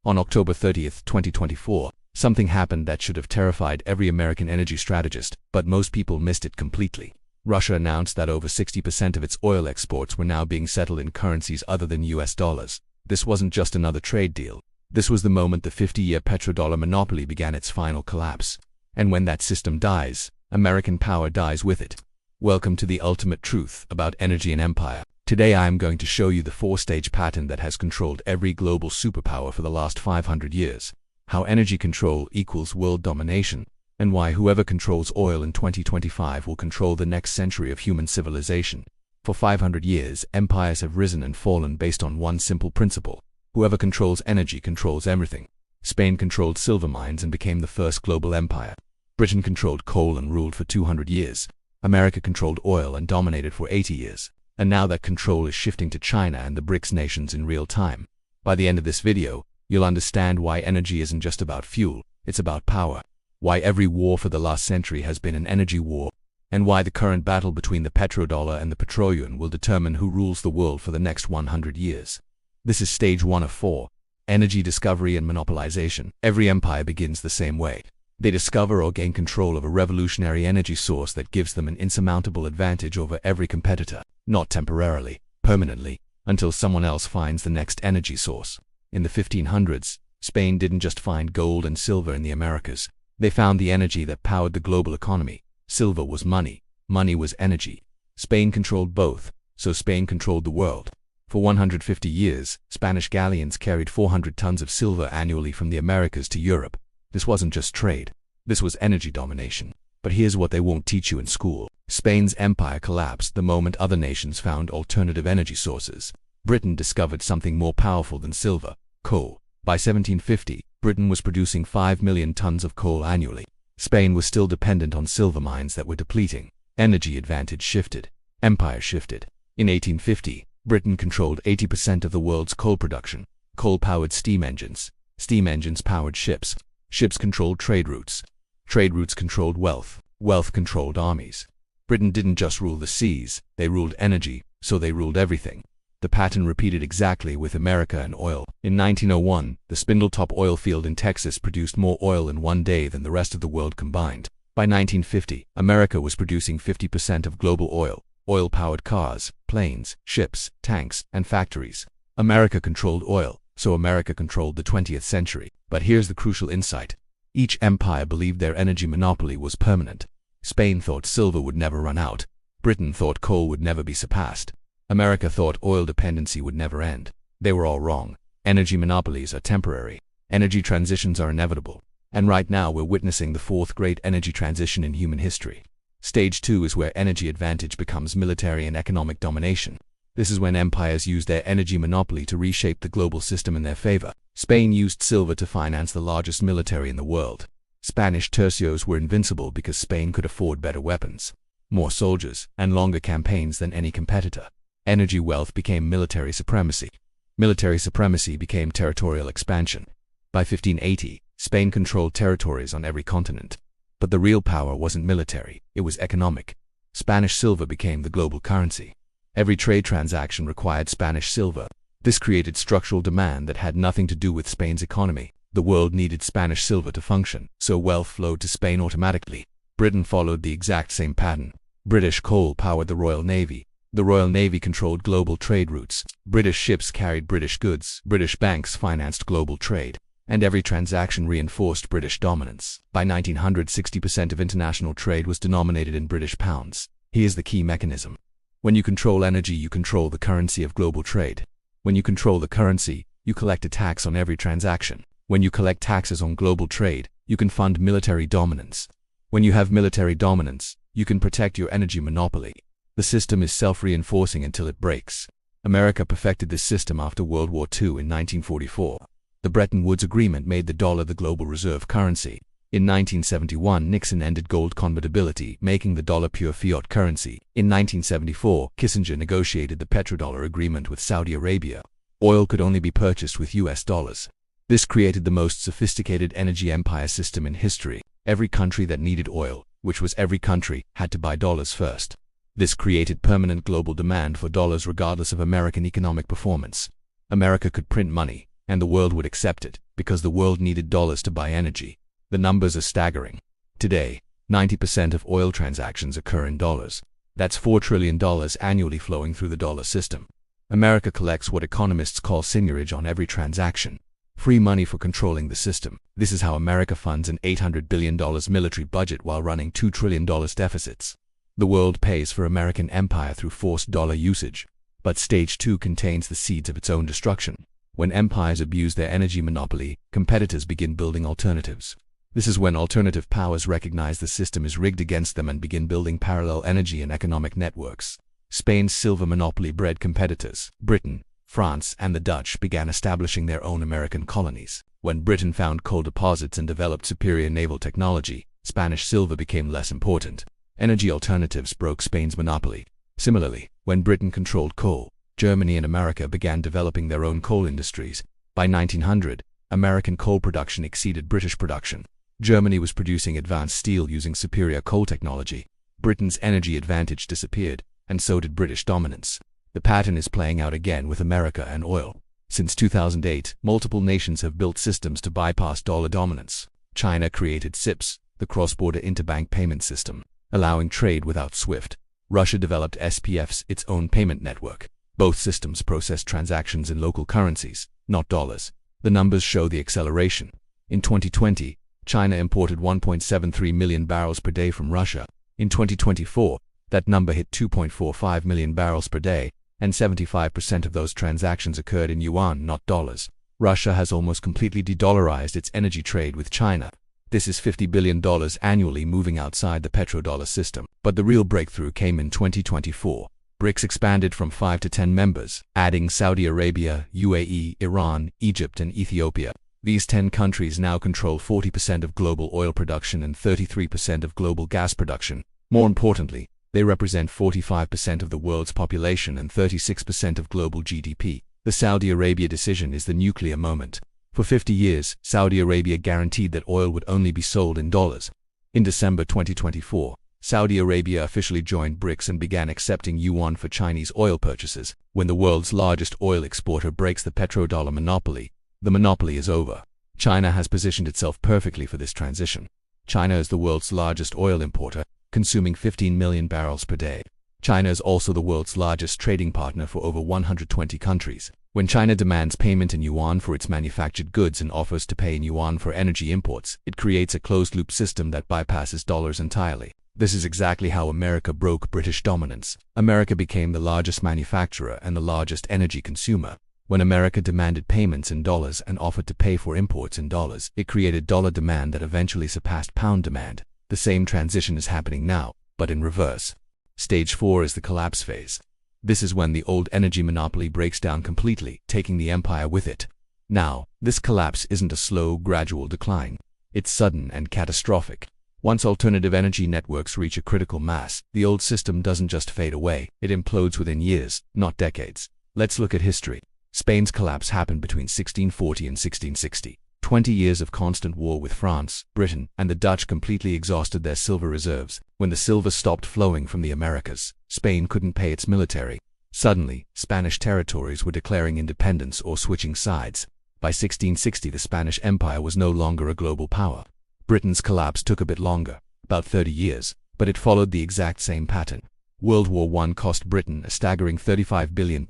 On October 30, 2024, something happened that should have terrified every American energy strategist, but most people missed it completely. Russia announced that over 60% of its oil exports were now being settled in currencies other than US dollars. This wasn't just another trade deal. This was the moment the 50-year petrodollar monopoly began its final collapse. And when that system dies, American power dies with it. Welcome to the ultimate truth about energy and empire. Today I am going to show you the four-stage pattern that has controlled every global superpower for the last 500 years. How energy control equals world domination, and why whoever controls oil in 2025 will control the next century of human civilization. For 500 years, empires have risen and fallen based on one simple principle. Whoever controls energy controls everything. Spain controlled silver mines and became the first global empire. Britain controlled coal and ruled for 200 years. America controlled oil and dominated for 80 years. And now that control is shifting to China and the BRICS nations in real time. By the end of this video, you'll understand why energy isn't just about fuel, it's about power. Why every war for the last century has been an energy war, and why the current battle between the petrodollar and the petroleum will determine who rules the world for the next 100 years. This is stage 1 of 4, energy discovery and monopolization. Every empire begins the same way. They discover or gain control of a revolutionary energy source that gives them an insurmountable advantage over every competitor, not temporarily, permanently, until someone else finds the next energy source. In the 1500s, Spain didn't just find gold and silver in the Americas. They found the energy that powered the global economy. Silver was money, money was energy. Spain controlled both, so Spain controlled the world. For 150 years, Spanish galleons carried 400 tons of silver annually from the Americas to Europe. This wasn't just trade. This was energy domination. But here's what they won't teach you in school. Spain's empire collapsed the moment other nations found alternative energy sources. Britain discovered something more powerful than silver, coal. By 1750, Britain was producing 5 million tons of coal annually. Spain was still dependent on silver mines that were depleting. Energy advantage shifted. Empire shifted. In 1850, Britain controlled 80% of the world's coal production. Coal powered steam engines. Steam engines powered ships. Ships controlled trade routes. Trade routes controlled wealth. Wealth controlled armies. Britain didn't just rule the seas, they ruled energy, so they ruled everything. The pattern repeated exactly with America and oil. In 1901, the Spindletop oil field in Texas produced more oil in one day than the rest of the world combined. By 1950, America was producing 50% of global oil. Oil-powered cars, planes, ships, tanks, and factories. America controlled oil, so America controlled the 20th century. But here's the crucial insight. Each empire believed their energy monopoly was permanent. Spain thought silver would never run out. Britain thought coal would never be surpassed. America thought oil dependency would never end. They were all wrong. Energy monopolies are temporary. Energy transitions are inevitable. And right now we're witnessing the fourth great energy transition in human history. Stage 2 is where energy advantage becomes military and economic domination. This is when empires use their energy monopoly to reshape the global system in their favor. Spain used silver to finance the largest military in the world. Spanish tercios were invincible because Spain could afford better weapons, more soldiers, and longer campaigns than any competitor. Energy wealth became military supremacy. Military supremacy became territorial expansion. By 1580, Spain controlled territories on every continent. But the real power wasn't military, it was economic. Spanish silver became the global currency. Every trade transaction required Spanish silver. This created structural demand that had nothing to do with Spain's economy. The world needed Spanish silver to function, so wealth flowed to Spain automatically. Britain followed the exact same pattern. British coal powered the Royal Navy. The Royal Navy controlled global trade routes. British ships carried British goods. British banks financed global trade. And every transaction reinforced British dominance. By 1900, 60% of international trade was denominated in British pounds. Here's the key mechanism. When you control energy, you control the currency of global trade. When you control the currency, you collect a tax on every transaction. When you collect taxes on global trade, you can fund military dominance. When you have military dominance, you can protect your energy monopoly. The system is self-reinforcing until it breaks. America perfected this system after World War II in 1944. The Bretton Woods Agreement made the dollar the global reserve currency. In 1971, Nixon ended gold convertibility, making the dollar pure fiat currency. In 1974, Kissinger negotiated the petrodollar agreement with Saudi Arabia. Oil could only be purchased with US dollars. This created the most sophisticated energy empire system in history. Every country that needed oil, which was every country, had to buy dollars first. This created permanent global demand for dollars regardless of American economic performance. America could print money, and the world would accept it, because the world needed dollars to buy energy. The numbers are staggering. Today, 90% of oil transactions occur in dollars. That's $4 trillion annually flowing through the dollar system. America collects what economists call seigniorage on every transaction. Free money for controlling the system. This is how America funds an $800 billion military budget while running $2 trillion deficits. The world pays for American empire through forced dollar usage. But stage 2 contains the seeds of its own destruction. When empires abuse their energy monopoly, competitors begin building alternatives. This is when alternative powers recognize the system is rigged against them and begin building parallel energy and economic networks. Spain's silver monopoly bred competitors. Britain, France, and the Dutch began establishing their own American colonies. When Britain found coal deposits and developed superior naval technology, Spanish silver became less important. Energy alternatives broke Spain's monopoly. Similarly, when Britain controlled coal, Germany and America began developing their own coal industries. By 1900, American coal production exceeded British production. Germany was producing advanced steel using superior coal technology. Britain's energy advantage disappeared, and so did British dominance. The pattern is playing out again with America and oil. Since 2008, multiple nations have built systems to bypass dollar dominance. China created CIPS, the cross-border interbank payment system, allowing trade without SWIFT. Russia developed SPFs, its own payment network. Both systems process transactions in local currencies, not dollars. The numbers show the acceleration. In 2020, China imported 1.73 million barrels per day from Russia. In 2024, that number hit 2.45 million barrels per day, and 75% of those transactions occurred in yuan, not dollars. Russia has almost completely de-dollarized its energy trade with China. This is $50 billion annually moving outside the petrodollar system. But the real breakthrough came in 2024. BRICS expanded from 5 to 10 members, adding Saudi Arabia, UAE, Iran, Egypt, and Ethiopia. These 10 countries now control 40% of global oil production and 33% of global gas production. More importantly, they represent 45% of the world's population and 36% of global GDP. The Saudi Arabia decision is the nuclear moment. For 50 years, Saudi Arabia guaranteed that oil would only be sold in dollars. In December 2024, Saudi Arabia officially joined BRICS and began accepting yuan for Chinese oil purchases. When the world's largest oil exporter breaks the petrodollar monopoly, the monopoly is over. China has positioned itself perfectly for this transition. China is the world's largest oil importer, consuming 15 million barrels per day. China is also the world's largest trading partner for over 120 countries. When China demands payment in yuan for its manufactured goods and offers to pay in yuan for energy imports, it creates a closed-loop system that bypasses dollars entirely. This is exactly how America broke British dominance. America became the largest manufacturer and the largest energy consumer. When America demanded payments in dollars and offered to pay for imports in dollars, it created dollar demand that eventually surpassed pound demand. The same transition is happening now, but in reverse. Stage 4 is the collapse phase. This is when the old energy monopoly breaks down completely, taking the empire with it. Now, this collapse isn't a slow, gradual decline. It's sudden and catastrophic. Once alternative energy networks reach a critical mass, the old system doesn't just fade away, it implodes within years, not decades. Let's look at history. Spain's collapse happened between 1640 and 1660. 20 years of constant war with France, Britain, and the Dutch completely exhausted their silver reserves. When the silver stopped flowing from the Americas, Spain couldn't pay its military. Suddenly, Spanish territories were declaring independence or switching sides. By 1660, the Spanish Empire was no longer a global power. Britain's collapse took a bit longer, about 30 years, but it followed the exact same pattern. World War I cost Britain a staggering £35 billion,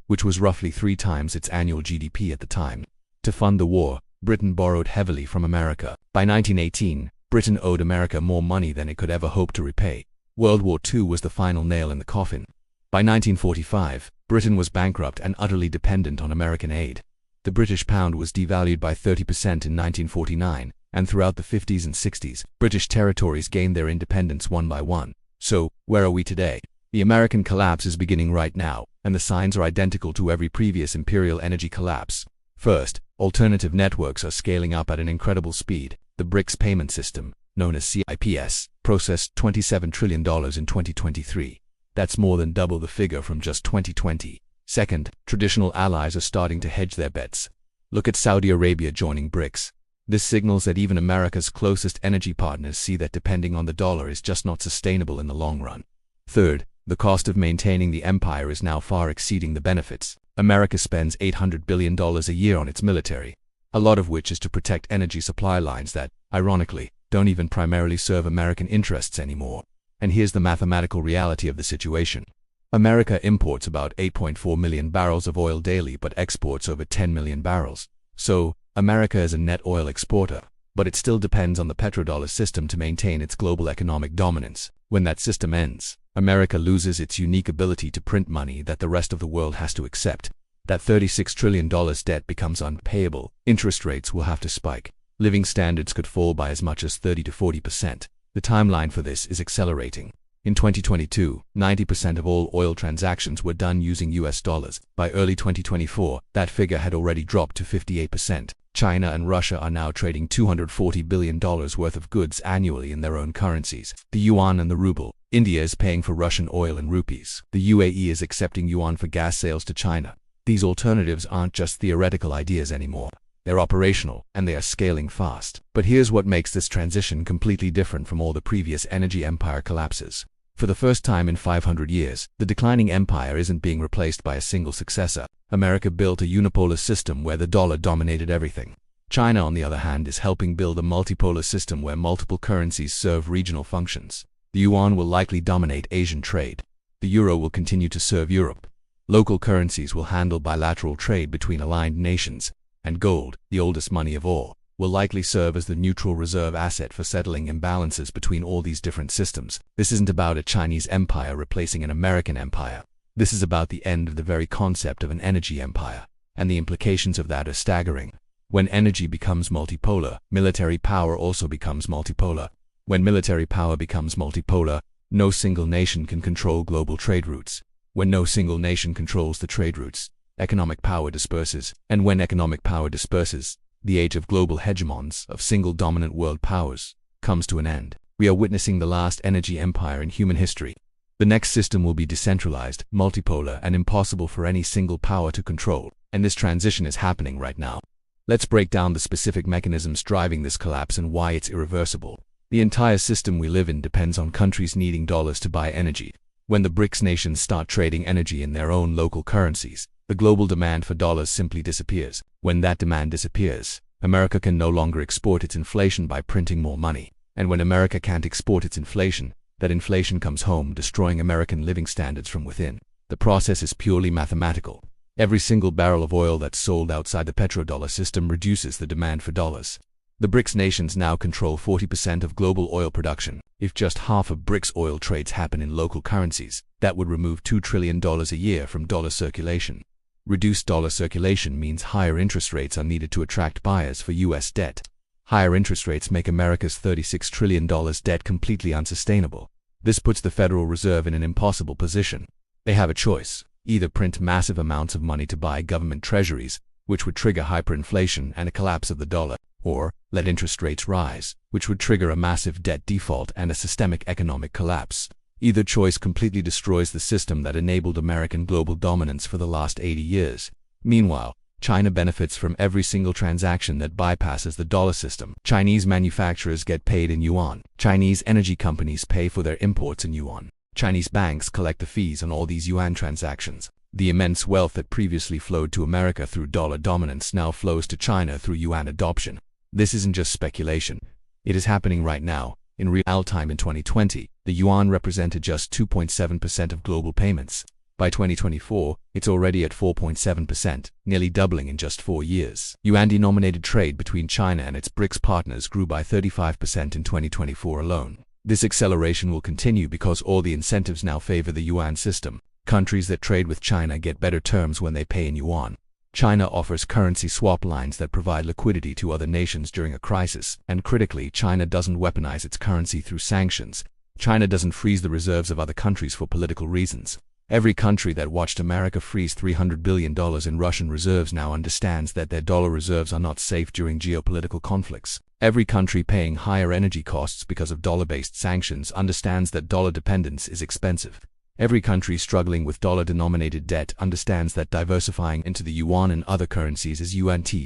which was roughly 3 times its annual GDP at the time. To fund the war, Britain borrowed heavily from America. By 1918, Britain owed America more money than it could ever hope to repay. World War II was the final nail in the coffin. By 1945, Britain was bankrupt and utterly dependent on American aid. The British pound was devalued by 30% in 1949, and throughout the 50s and 60s, British territories gained their independence one by one. So, where are we today? The American collapse is beginning right now, and the signs are identical to every previous imperial energy collapse. First, alternative networks are scaling up at an incredible speed. The BRICS payment system, known as CIPS, processed $27 trillion in 2023. That's more than double the figure from just 2020. Second, traditional allies are starting to hedge their bets. Look at Saudi Arabia joining BRICS. This signals that even America's closest energy partners see that depending on the dollar is just not sustainable in the long run. Third, the cost of maintaining the empire is now far exceeding the benefits. America spends $800 billion a year on its military, a lot of which is to protect energy supply lines that, ironically, don't even primarily serve American interests anymore. And here's the mathematical reality of the situation. America imports about 8.4 million barrels of oil daily but exports over 10 million barrels. So, America is a net oil exporter, but it still depends on the petrodollar system to maintain its global economic dominance. When that system ends, America loses its unique ability to print money that the rest of the world has to accept. That $36 trillion debt becomes unpayable, interest rates will have to spike, living standards could fall by as much as 30 to 40%. The timeline for this is accelerating. In 2022, 90% of all oil transactions were done using US dollars. By early 2024, that figure had already dropped to 58%. China and Russia are now trading $240 billion worth of goods annually in their own currencies, the yuan and the ruble. India is paying for Russian oil in rupees. The UAE is accepting yuan for gas sales to China. These alternatives aren't just theoretical ideas anymore. They're operational, and they are scaling fast. But here's what makes this transition completely different from all the previous energy empire collapses. For the first time in 500 years, the declining empire isn't being replaced by a single successor. America built a unipolar system where the dollar dominated everything. China, on the other hand, is helping build a multipolar system where multiple currencies serve regional functions. The yuan will likely dominate Asian trade. The euro will continue to serve Europe. Local currencies will handle bilateral trade between aligned nations. And gold, the oldest money of all, will likely serve as the neutral reserve asset for settling imbalances between all these different systems. This isn't about a Chinese empire replacing an American empire. This is about the end of the very concept of an energy empire, and the implications of that are staggering. When energy becomes multipolar, military power also becomes multipolar. When military power becomes multipolar, no single nation can control global trade routes. When no single nation controls the trade routes, economic power disperses, and when economic power disperses, the age of global hegemons, of single dominant world powers, comes to an end. We are witnessing the last energy empire in human history. The next system will be decentralized, multipolar, and impossible for any single power to control, and this transition is happening right now. Let's break down the specific mechanisms driving this collapse and why it's irreversible. The entire system we live in depends on countries needing dollars to buy energy. When the BRICS nations start trading energy in their own local currencies, the global demand for dollars simply disappears. When that demand disappears, America can no longer export its inflation by printing more money. And when America can't export its inflation, that inflation comes home, destroying American living standards from within. The process is purely mathematical. Every single barrel of oil that's sold outside the petrodollar system reduces the demand for dollars. The BRICS nations now control 40% of global oil production. If just half of BRICS oil trades happen in local currencies, that would remove $2 trillion a year from dollar circulation. Reduced dollar circulation means higher interest rates are needed to attract buyers for U.S. debt. Higher interest rates make America's $36 trillion debt completely unsustainable. This puts the Federal Reserve in an impossible position. They have a choice: either print massive amounts of money to buy government treasuries, which would trigger hyperinflation and a collapse of the dollar, or let interest rates rise, which would trigger a massive debt default and a systemic economic collapse. Either choice completely destroys the system that enabled American global dominance for the last 80 years. Meanwhile, China benefits from every single transaction that bypasses the dollar system. Chinese manufacturers get paid in yuan. Chinese energy companies pay for their imports in yuan. Chinese banks collect the fees on all these yuan transactions. The immense wealth that previously flowed to America through dollar dominance now flows to China through yuan adoption. This isn't just speculation. It is happening right now. In real time in 2020, the yuan represented just 2.7% of global payments. By 2024, it's already at 4.7%, nearly doubling in just 4 years. Yuan-denominated trade between China and its BRICS partners grew by 35% in 2024 alone. This acceleration will continue because all the incentives now favor the yuan system. Countries that trade with China get better terms when they pay in yuan. China offers currency swap lines that provide liquidity to other nations during a crisis. And critically, China doesn't weaponize its currency through sanctions. China doesn't freeze the reserves of other countries for political reasons. Every country that watched America freeze $300 billion in Russian reserves now understands that their dollar reserves are not safe during geopolitical conflicts. Every country paying higher energy costs because of dollar-based sanctions understands that dollar dependence is expensive. Every country struggling with dollar-denominated debt understands that diversifying into the yuan and other currencies is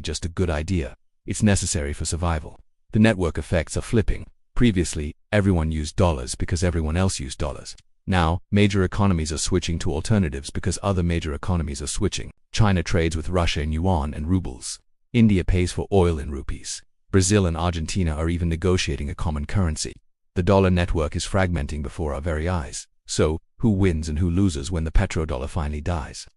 just a good idea. It's necessary for survival. The network effects are flipping. Previously, everyone used dollars because everyone else used dollars. Now, major economies are switching to alternatives because other major economies are switching. China trades with Russia in yuan and rubles. India pays for oil in rupees. Brazil and Argentina are even negotiating a common currency. The dollar network is fragmenting before our very eyes. So, who wins and who loses when the petrodollar finally dies?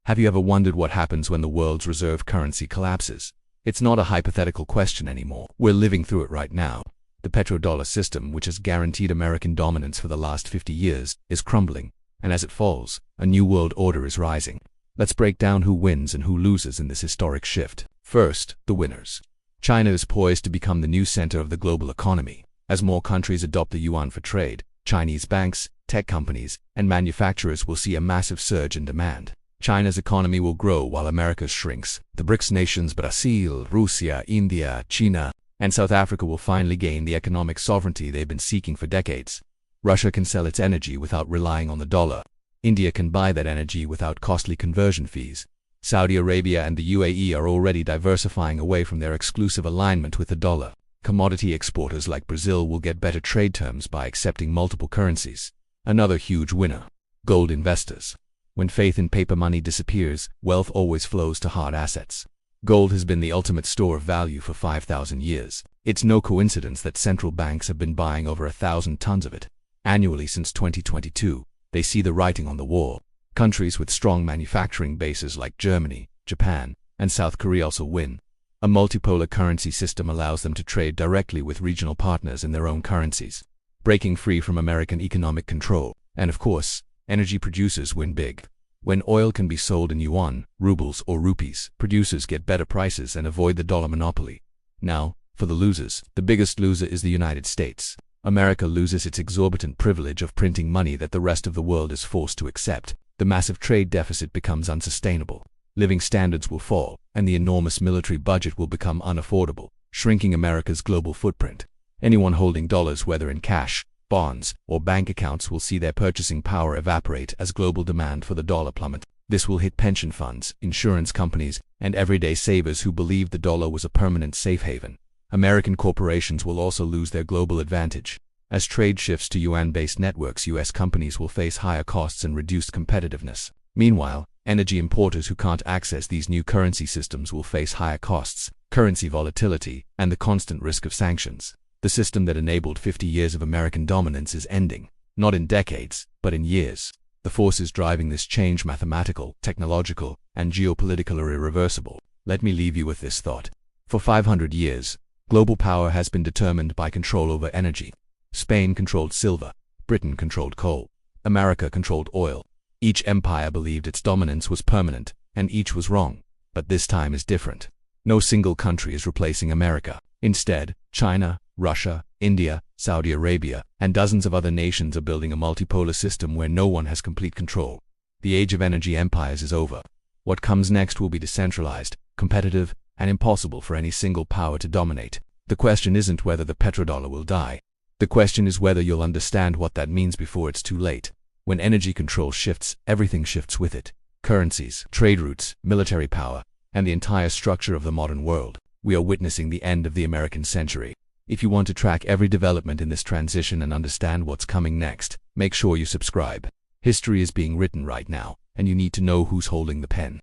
Have you ever wondered what happens when the world's reserve currency collapses? It's not a hypothetical question anymore. We're living through it right now. The petrodollar system, which has guaranteed American dominance for the last 50 years, is crumbling, and as it falls, a new world order is rising. Let's break down who wins and who loses in this historic shift. First, the winners. China is poised to become the new center of the global economy. As more countries adopt the yuan for trade, Chinese banks, tech companies, and manufacturers will see a massive surge in demand. China's economy will grow while America's shrinks. The BRICS nations Brazil, Russia, India, China, and South Africa will finally gain the economic sovereignty they've been seeking for decades. Russia can sell its energy without relying on the dollar. India can buy that energy without costly conversion fees. Saudi Arabia and the UAE are already diversifying away from their exclusive alignment with the dollar. Commodity exporters like Brazil will get better trade terms by accepting multiple currencies. Another huge winner: gold investors. When faith in paper money disappears, wealth always flows to hard assets. Gold has been the ultimate store of value for 5,000 years. It's no coincidence that central banks have been buying over 1,000 tons of it annually since 2022. They see the writing on the wall. Countries with strong manufacturing bases like Germany, Japan, and South Korea also win. A multipolar currency system allows them to trade directly with regional partners in their own currencies, breaking free from American economic control. And of course, energy producers win big. When oil can be sold in yuan, rubles, or rupees, producers get better prices and avoid the dollar monopoly. Now, for the losers. The biggest loser is the United States. America loses its exorbitant privilege of printing money that the rest of the world is forced to accept. The massive trade deficit becomes unsustainable. Living standards will fall, and the enormous military budget will become unaffordable, shrinking America's global footprint. Anyone holding dollars, whether in cash, bonds, or bank accounts, will see their purchasing power evaporate as global demand for the dollar plummet. This will hit pension funds, insurance companies, and everyday savers who believed the dollar was a permanent safe haven. American corporations will also lose their global advantage. As trade shifts to yuan-based networks, U.S. companies will face higher costs and reduced competitiveness. Meanwhile, energy importers who can't access these new currency systems will face higher costs, currency volatility, and the constant risk of sanctions. The system that enabled 50 years of American dominance is ending, not in decades, but in years. The forces driving this change, mathematical, technological, and geopolitical, are irreversible. Let me leave you with this thought. For 500 years, global power has been determined by control over energy. Spain controlled silver, Britain controlled coal, America controlled oil. Each empire believed its dominance was permanent, and each was wrong. But this time is different. No single country is replacing America. Instead, China, Russia, India, Saudi Arabia, and dozens of other nations are building a multipolar system where no one has complete control. The age of energy empires is over. What comes next will be decentralized, competitive, and impossible for any single power to dominate. The question isn't whether the petrodollar will die. The question is whether you'll understand what that means before it's too late. When energy control shifts, everything shifts with it. Currencies, trade routes, military power, and the entire structure of the modern world. We are witnessing the end of the American century. If you want to track every development in this transition and understand what's coming next, make sure you subscribe. History is being written right now, and you need to know who's holding the pen.